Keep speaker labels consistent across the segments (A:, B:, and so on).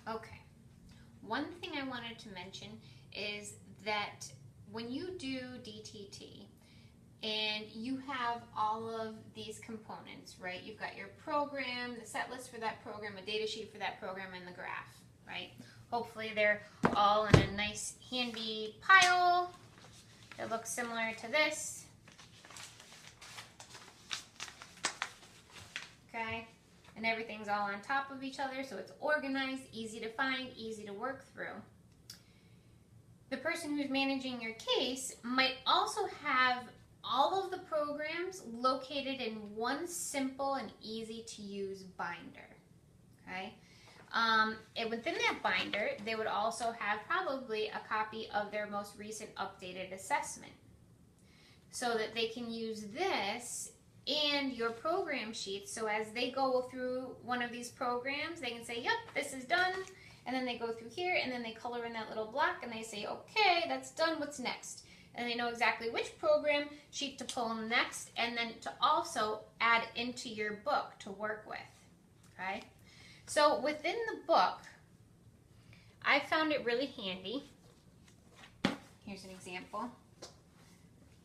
A: Okay. One thing I wanted to mention is that when you do DTT and you have all of these components, right? You've got your program, the set list for that program, a data sheet for that program, and the graph, right? Hopefully they're all in a nice handy pile that looks similar to this. Okay? And everything's all on top of each other, so it's organized, easy to find, easy to work through. The person who's managing your case might also have all of the programs located in one simple and easy to use binder. Okay? And within that binder, they would also have probably a copy of their most recent updated assessment, so that they can use this and your program sheets. So as they go through one of these programs, they can say, yep, this is done. And then they go through here and then they color in that little block and they say, okay, that's done, what's next? And they know exactly which program sheet to pull next, and then to also add into your book to work with. Okay? So within the book, I found it really handy. Here's an example.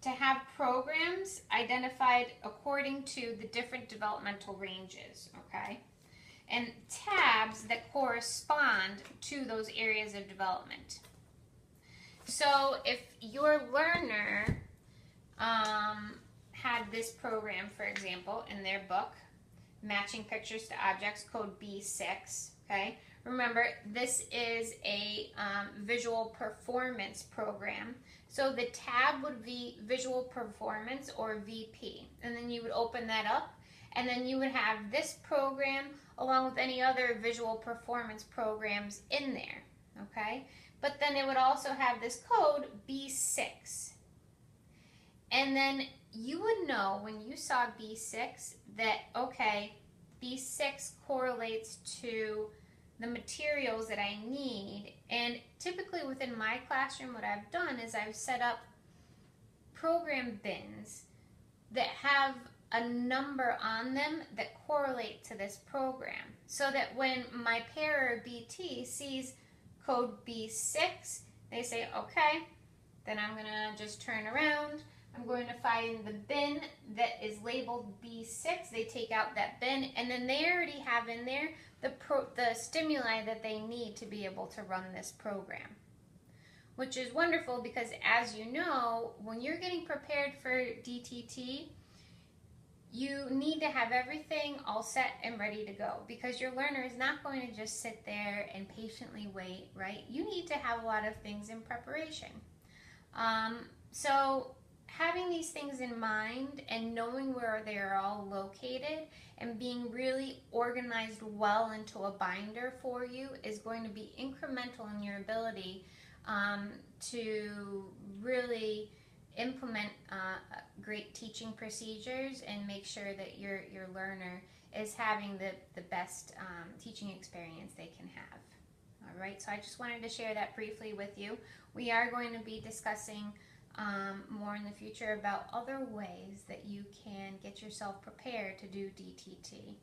A: To have programs identified according to the different developmental ranges, okay? And tabs that correspond to those areas of development. So if your learner had this program, for example, in their book, Matching Pictures to Objects, code B6, okay? Remember, this is a visual performance program. So the tab would be Visual Performance, or VP. And then you would open that up, and then you would have this program along with any other visual performance programs in there, okay? But then it would also have this code B6. And then you would know when you saw B6 that, okay, B6 correlates to the materials that I need. And typically within my classroom, what I've done is I've set up program bins that have a number on them that correlate to this program, so that when my para or BT sees code B6, they say, okay, then I'm gonna just turn around, I'm going to find the bin that is labeled B6, they take out that bin, and then they already have in there the stimuli that they need to be able to run this program. Which is wonderful, because as you know, when you're getting prepared for DTT, you need to have everything all set and ready to go, because your learner is not going to just sit there and patiently wait, right? You need to have a lot of things in preparation. So having these things in mind and knowing where they are all located and being really organized well into a binder for you is going to be incremental in your ability to really implement great teaching procedures and make sure that your learner is having the best teaching experience they can have. All right, so I just wanted to share that briefly with you. We are going to be discussing more in the future about other ways that you can get yourself prepared to do DTT.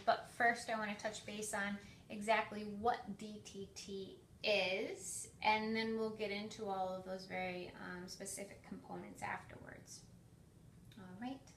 A: But first I want to touch base on exactly what DTT is, and then we'll get into all of those very specific components afterwards. All right.